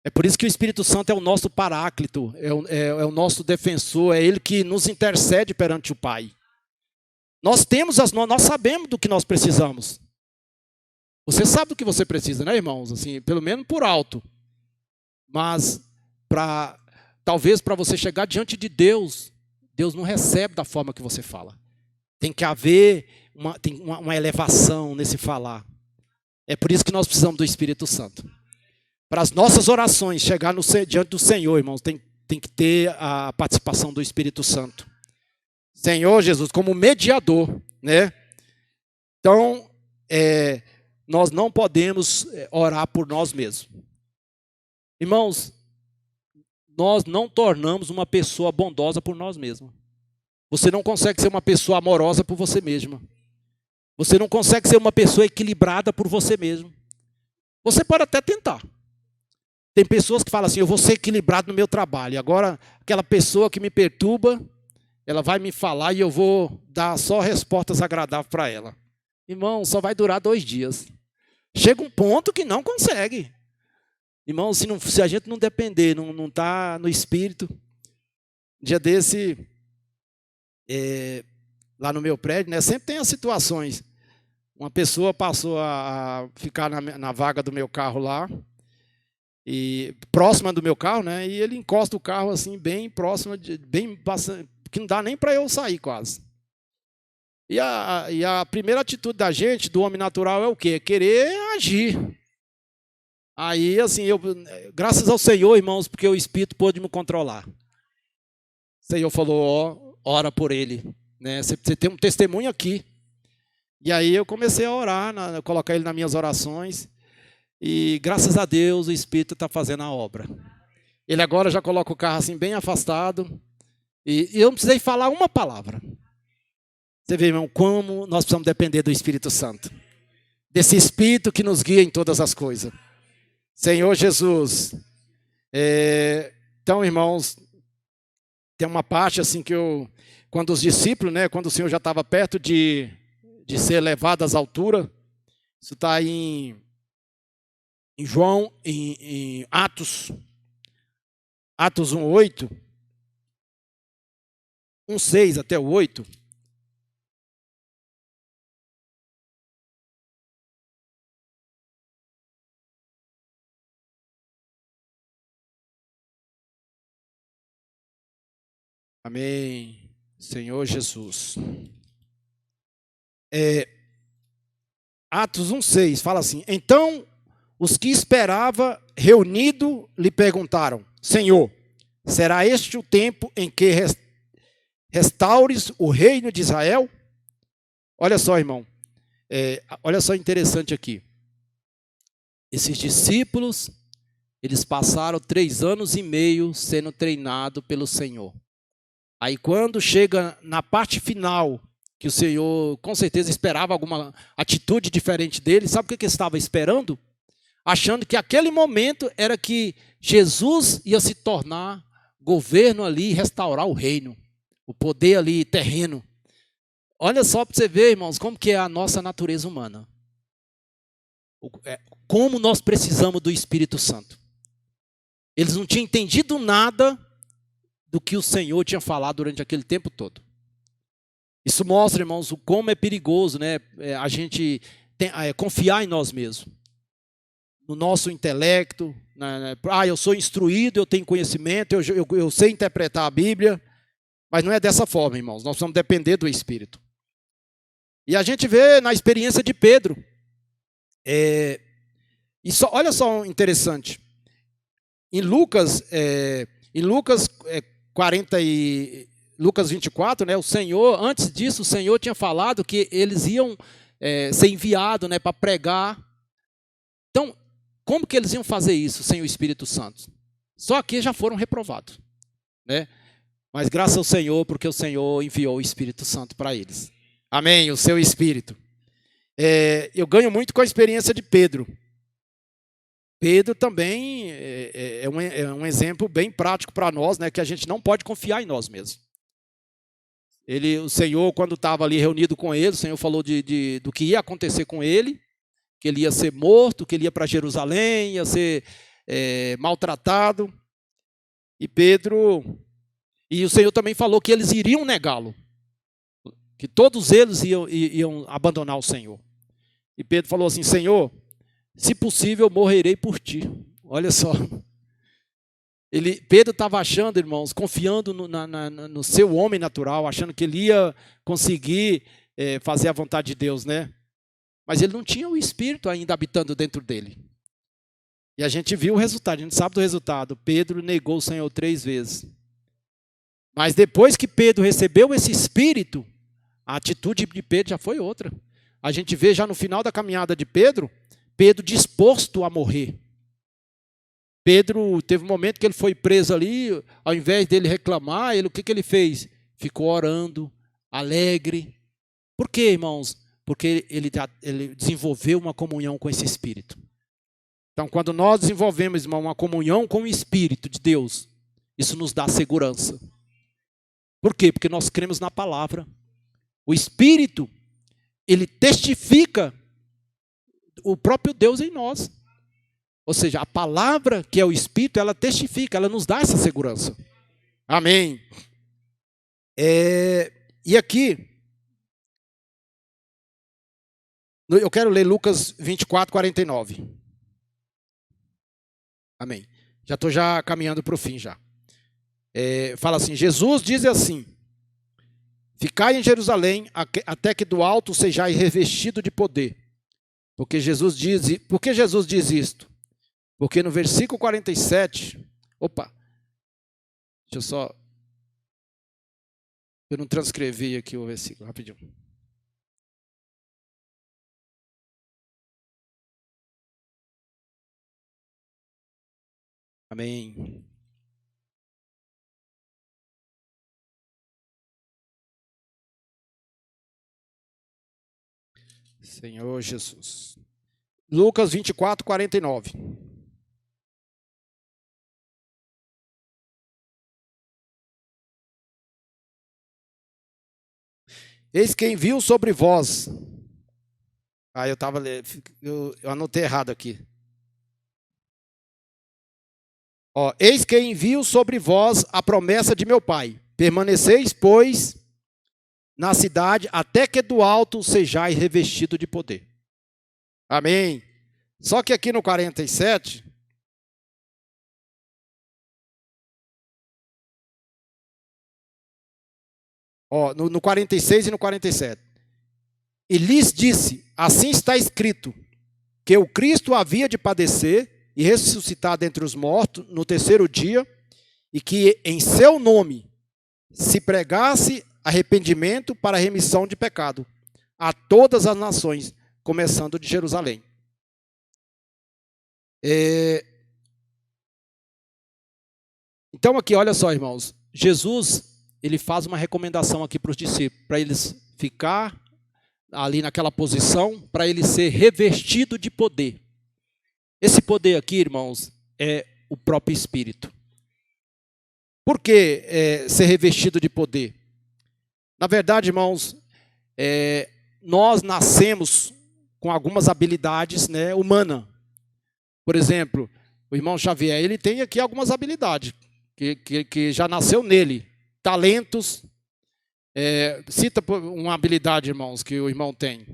É por isso que o Espírito Santo é o nosso paráclito, é o nosso defensor, é Ele que nos intercede perante o Pai. Nós sabemos do que nós precisamos. Você sabe do que você precisa, né, irmãos? Assim, pelo menos por alto. Mas, talvez para você chegar diante de Deus, Deus não recebe da forma que você fala. Tem que haver uma elevação nesse falar. É por isso que nós precisamos do Espírito Santo. Para as nossas orações chegar diante do Senhor, irmãos, tem que ter a participação do Espírito Santo. Senhor Jesus, como mediador, né? Então, nós não podemos orar por nós mesmos. Irmãos, nós não tornamos uma pessoa bondosa por nós mesmos. Você não consegue ser uma pessoa amorosa por você mesma. Você não consegue ser uma pessoa equilibrada por você mesmo. Você pode até tentar. Tem pessoas que falam assim, eu vou ser equilibrado no meu trabalho. Agora, aquela pessoa que me perturba, ela vai me falar e eu vou dar só respostas agradáveis para ela. Irmão, só vai durar 2 dias. Chega um ponto que não consegue. Irmão, se a gente não depender, não está no Espírito. Dia desse, lá no meu prédio, né, sempre tem as situações. Uma pessoa passou a ficar na vaga do meu carro lá, e próxima do meu carro, né? E ele encosta o carro assim, bem próximo, que não dá nem para eu sair quase. E a primeira atitude da gente, do homem natural, é o quê? É querer agir. Aí, assim, graças ao Senhor, irmãos, porque o Espírito pôde me controlar. O Senhor falou, ora por ele. Né? Você tem um testemunho aqui. E aí eu comecei a orar, colocar ele nas minhas orações. E graças a Deus o Espírito está fazendo a obra. Ele agora já coloca o carro assim bem afastado. E eu não precisei falar uma palavra. Você vê, irmão, como nós precisamos depender do Espírito Santo. Desse Espírito que nos guia em todas as coisas. Senhor Jesus. Então, irmãos, tem uma parte assim que quando os discípulos, né, quando o Senhor já estava perto de ser elevado às alturas, isso está em João, em Atos 1:8, 1:6 até o 8. Amém. Senhor Jesus. Atos 1,6 fala assim: então os que esperava reunido lhe perguntaram: Senhor, será este o tempo em que restaures o reino de Israel? Olha só, irmão, olha só interessante aqui. Esses discípulos, eles passaram 3 anos e meio sendo treinados pelo Senhor. Aí quando chega na parte final, que o Senhor com certeza esperava alguma atitude diferente dele, sabe o que ele estava esperando? Achando que aquele momento era que Jesus ia se tornar governo ali, restaurar o reino, o poder ali terreno. Olha só para você ver, irmãos, como que é a nossa natureza humana. Como nós precisamos do Espírito Santo. Eles não tinham entendido nada do que o Senhor tinha falado durante aquele tempo todo. Isso mostra, irmãos, o como é perigoso, né? A gente confiar em nós mesmos. No nosso intelecto. Eu sou instruído, eu tenho conhecimento, eu sei interpretar a Bíblia. Mas não é dessa forma, irmãos. Nós precisamos depender do Espírito. E a gente vê na experiência de Pedro. Olha só interessante. Em Lucas 24, né, o Senhor, antes disso, o Senhor tinha falado que eles iam ser enviados, né, para pregar. Então, como que eles iam fazer isso sem o Espírito Santo? Só que já foram reprovados, né? Mas graças ao Senhor, porque o Senhor enviou o Espírito Santo para eles. Amém, o seu Espírito. Eu ganho muito com a experiência de Pedro. Pedro também é um exemplo bem prático para nós, né, que a gente não pode confiar em nós mesmos. O Senhor, quando estava ali reunido com ele, o Senhor falou do que ia acontecer com ele, que ele ia ser morto, que ele ia para Jerusalém, ia ser maltratado. E o Senhor também falou que eles iriam negá-lo, que todos eles iam abandonar o Senhor. E Pedro falou assim: Senhor, se possível, eu morrerei por ti. Olha só. Pedro estava achando, irmãos, confiando no seu homem natural, achando que ele ia conseguir fazer a vontade de Deus, né? Mas ele não tinha o Espírito ainda habitando dentro dele. E a gente viu o resultado, a gente sabe do resultado. Pedro negou o Senhor 3 vezes. Mas depois que Pedro recebeu esse Espírito, a atitude de Pedro já foi outra. A gente vê já no final da caminhada de Pedro disposto a morrer. Pedro teve um momento que ele foi preso ali, ao invés dele reclamar, o que ele fez? Ficou orando, alegre. Por quê, irmãos? Porque ele desenvolveu uma comunhão com esse Espírito. Então, quando nós desenvolvemos, irmão, uma comunhão com o Espírito de Deus, isso nos dá segurança. Por quê? Porque nós cremos na palavra. O Espírito, ele testifica o próprio Deus em nós. Ou seja, a palavra que é o Espírito, ela testifica, ela nos dá essa segurança. Amém. E aqui, eu quero ler Lucas 24, 49. Amém. Já estou caminhando para o fim já. Fala assim: Jesus diz assim: ficai em Jerusalém até que do alto sejais revestido de poder. Por que Jesus diz isto? Porque no versículo 47, eu não transcrevi aqui o versículo, rapidinho. Amém. Senhor Jesus. Lucas 24, 49. Eis que envio sobre vós. Eu anotei errado aqui. Eis que envio sobre vós a promessa de meu Pai. Permaneceis, pois, na cidade, até que do alto sejais revestido de poder. Amém. Só que aqui no 47, Ó, no 46 e no 47. E lhes disse, assim está escrito, que o Cristo havia de padecer e ressuscitar dentre os mortos no terceiro dia, e que em seu nome se pregasse arrependimento para remissão de pecado a todas as nações, começando de Jerusalém. Então aqui, olha só, irmãos, Jesus, ele faz uma recomendação aqui para os discípulos, para eles ficar ali naquela posição, para ele ser revestido de poder. Esse poder aqui, irmãos, é o próprio Espírito. Por que ser revestido de poder? Na verdade, irmãos, nós nascemos com algumas habilidades, né, humanas. Por exemplo, o irmão Xavier, ele tem aqui algumas habilidades que já nasceu nele. Talentos. Cita uma habilidade, irmãos, que o irmão tem.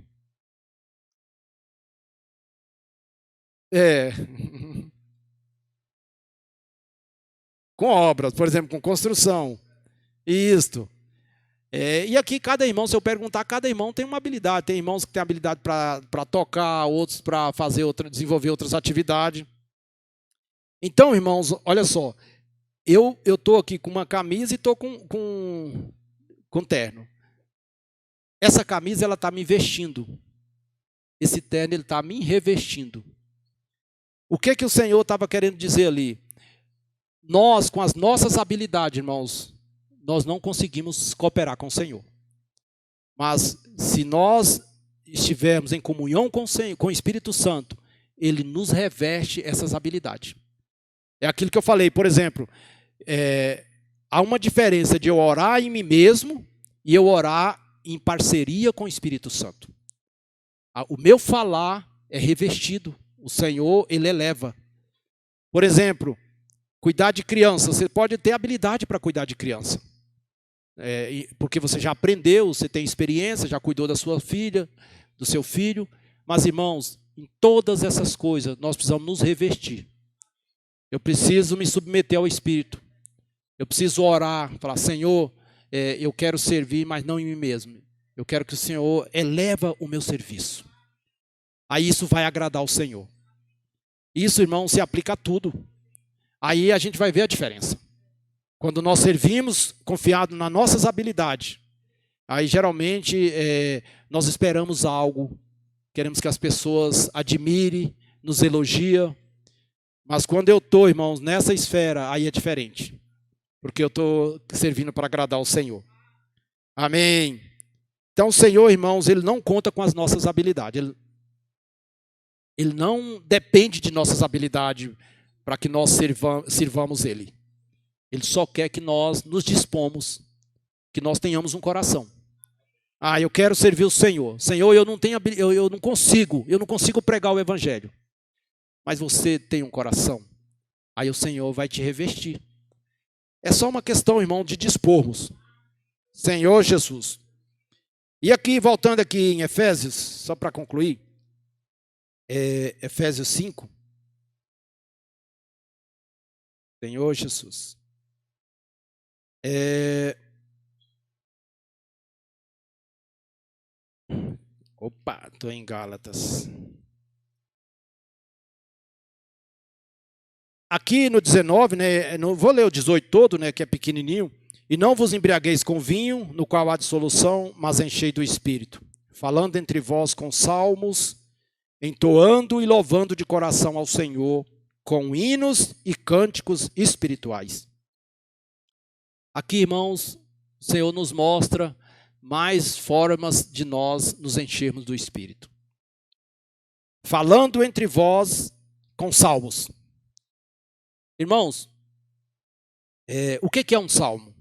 Com obras, por exemplo, com construção. Isto. E aqui cada irmão, se eu perguntar, cada irmão tem uma habilidade. Tem irmãos que têm habilidade para tocar, outros para fazer desenvolver outras atividades. Então, irmãos, olha só. Eu estou aqui com uma camisa e estou com terno. Essa camisa ela está me vestindo. Esse terno ele está me revestindo. O que o Senhor estava querendo dizer ali? Nós, com as nossas habilidades, irmãos, nós não conseguimos cooperar com o Senhor. Mas se nós estivermos em comunhão com o Espírito Santo, Ele nos reveste essas habilidades. É aquilo que eu falei, por exemplo, há uma diferença de eu orar em mim mesmo e eu orar em parceria com o Espírito Santo. O meu falar é revestido, o Senhor, Ele eleva. Por exemplo, cuidar de criança, você pode ter habilidade para cuidar de criança. Porque você já aprendeu, você tem experiência, já cuidou da sua filha, do seu filho. Mas, irmãos, em todas essas coisas, nós precisamos nos revestir. Eu preciso me submeter ao Espírito. Eu preciso orar, falar, Senhor, eu quero servir, mas não em mim mesmo. Eu quero que o Senhor eleva o meu serviço. Aí isso vai agradar o Senhor. Isso, irmão, se aplica a tudo. Aí a gente vai ver a diferença. Quando nós servimos confiado nas nossas habilidades, aí geralmente nós esperamos algo, queremos que as pessoas admirem, nos elogiem. Mas quando eu estou, irmãos, nessa esfera, aí é diferente. Porque eu estou servindo para agradar o Senhor. Amém. Então o Senhor, irmãos, Ele não conta com as nossas habilidades. Ele não depende de nossas habilidades para que nós sirvamos Ele. Ele só quer que nós nos dispomos, que nós tenhamos um coração. Eu quero servir o Senhor. Senhor, eu não consigo pregar o Evangelho. Mas você tem um coração. Aí o Senhor vai te revestir. É só uma questão, irmão, de dispormos. Senhor Jesus. E aqui, voltando aqui em Efésios, só para concluir. Efésios 5. Senhor Jesus. Estou em Gálatas. Aqui no 19, né, não vou ler o 18 todo, né, que é pequenininho. E não vos embriagueis com vinho, no qual há dissolução, mas enchei do Espírito. Falando entre vós com salmos, entoando e louvando de coração ao Senhor, com hinos e cânticos espirituais. Aqui, irmãos, o Senhor nos mostra mais formas de nós nos enchermos do Espírito. Falando entre vós com salmos. Irmãos, o que é um salmo?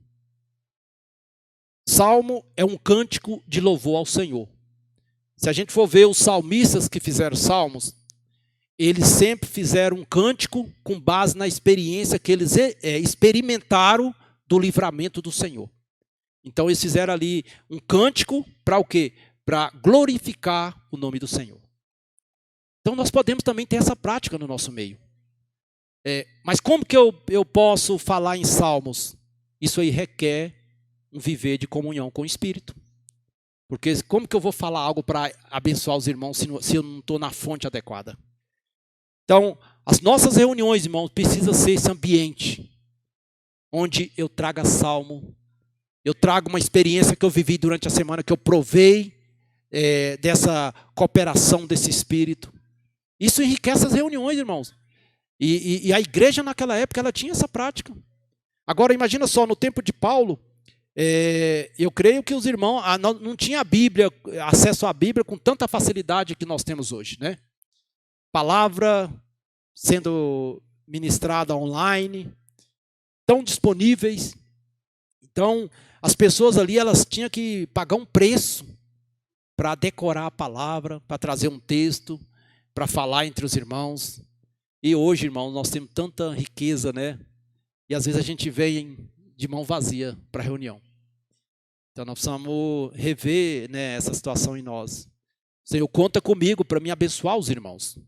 Salmo é um cântico de louvor ao Senhor. Se a gente for ver os salmistas que fizeram salmos, eles sempre fizeram um cântico com base na experiência que eles experimentaram do livramento do Senhor. Então eles fizeram ali um cântico para o quê? Para glorificar o nome do Senhor. Então nós podemos também ter essa prática no nosso meio. Mas como que eu posso falar em salmos? Isso aí requer um viver de comunhão com o Espírito. Porque como que eu vou falar algo para abençoar os irmãos se eu não estou na fonte adequada? Então, as nossas reuniões, irmãos, precisam ser esse ambiente onde eu traga salmo, eu trago uma experiência que eu vivi durante a semana, que eu provei dessa cooperação desse Espírito. Isso enriquece as reuniões, irmãos. E a igreja naquela época, ela tinha essa prática. Agora, imagina só, no tempo de Paulo, eu creio que os irmãos não tinham a Bíblia, acesso à Bíblia com tanta facilidade que nós temos hoje, né? Palavra sendo ministrada online, tão disponíveis. Então, as pessoas ali, elas tinham que pagar um preço para decorar a palavra, para trazer um texto, para falar entre os irmãos. E hoje, irmãos, nós temos tanta riqueza, né? E às vezes a gente vem de mão vazia para a reunião. Então nós precisamos rever, né, essa situação em nós. O Senhor conta comigo para me abençoar os irmãos.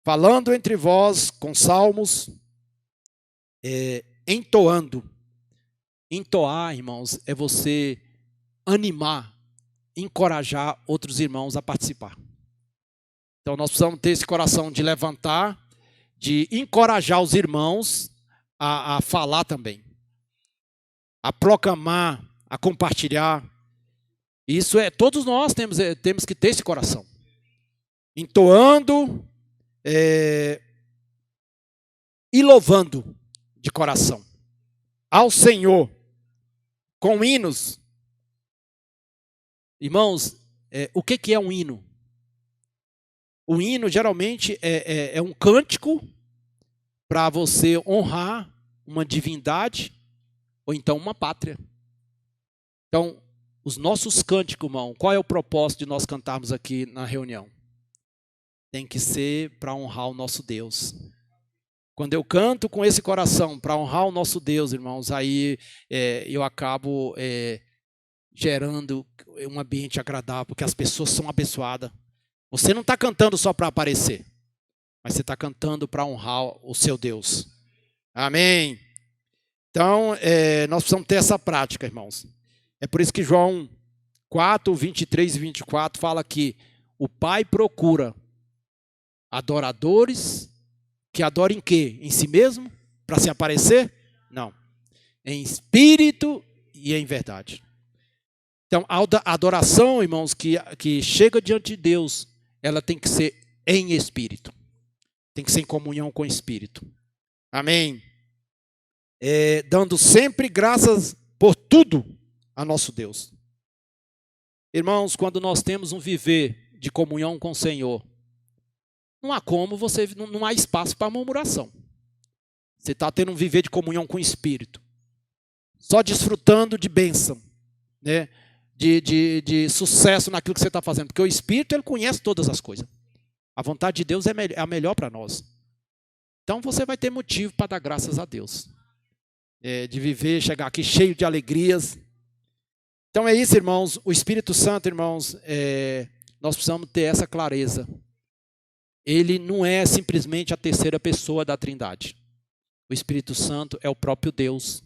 Falando entre vós com salmos, entoando. Entoar, irmãos, é você animar, encorajar outros irmãos a participar. Então nós precisamos ter esse coração de levantar, de encorajar os irmãos a falar também, a proclamar, a compartilhar. Isso todos nós temos que ter esse coração. Entoando e louvando de coração ao Senhor com hinos. Irmãos, o que é um hino? O hino geralmente é um cântico para você honrar uma divindade ou então uma pátria. Então, os nossos cânticos, irmão, qual é o propósito de nós cantarmos aqui na reunião? Tem que ser para honrar o nosso Deus. Quando eu canto com esse coração para honrar o nosso Deus, irmãos, aí eu acabo gerando um ambiente agradável, porque as pessoas são abençoadas. Você não está cantando só para aparecer, mas você está cantando para honrar o seu Deus. Amém? Então, nós precisamos ter essa prática, irmãos. É por isso que João 4, 23 e 24 fala que o Pai procura adoradores que adorem em quê? Em si mesmo? Para se aparecer? Não. Em espírito e em verdade. Então, a adoração, irmãos, que chega diante de Deus, ela tem que ser em espírito. Tem que ser em comunhão com o Espírito. Amém? Dando sempre graças por tudo a nosso Deus. Irmãos, quando nós temos um viver de comunhão com o Senhor, não há espaço para murmuração. Você está tendo um viver de comunhão com o Espírito, só desfrutando de bênção, né? De sucesso naquilo que você está fazendo, porque o Espírito, ele conhece todas as coisas. A vontade de Deus é a melhor para nós. Então você vai ter motivo para dar graças a Deus, de viver, chegar aqui cheio de alegrias. Então é isso, irmãos. O Espírito Santo, irmãos, nós precisamos ter essa clareza. Ele não é simplesmente a terceira pessoa da Trindade. O Espírito Santo é o próprio Deus.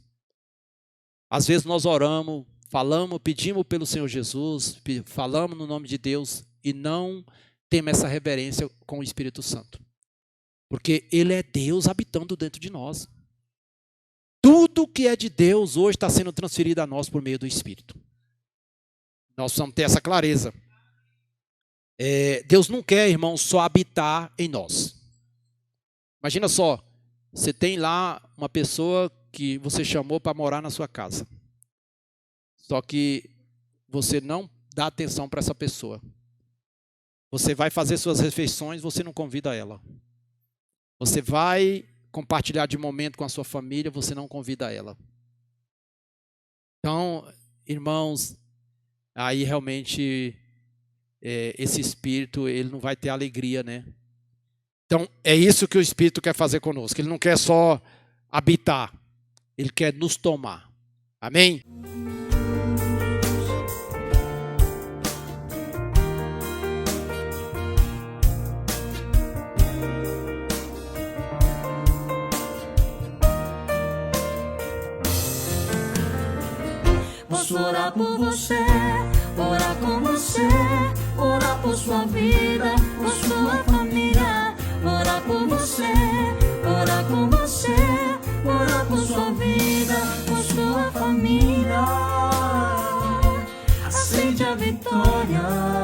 Às vezes nós oramos, falamos, pedimos pelo Senhor Jesus, falamos no nome de Deus e não temos essa reverência com o Espírito Santo. Porque Ele é Deus habitando dentro de nós. Tudo que é de Deus hoje está sendo transferido a nós por meio do Espírito. Nós precisamos ter essa clareza. Deus não quer, irmão, só habitar em nós. Imagina só, você tem lá uma pessoa que você chamou para morar na sua casa. Só que você não dá atenção para essa pessoa. Você vai fazer suas refeições, você não convida ela. Você vai compartilhar de momento com a sua família, você não convida ela. Então, irmãos, aí realmente esse Espírito, ele não vai ter alegria, né? Então, é isso que o Espírito quer fazer conosco. Ele não quer só habitar, ele quer nos tomar. Amém? Posso orar por você, orar com você, orar por sua vida, por sua família. Orar por você, orar com você, orar por sua vida, por sua família. Acende a vitória.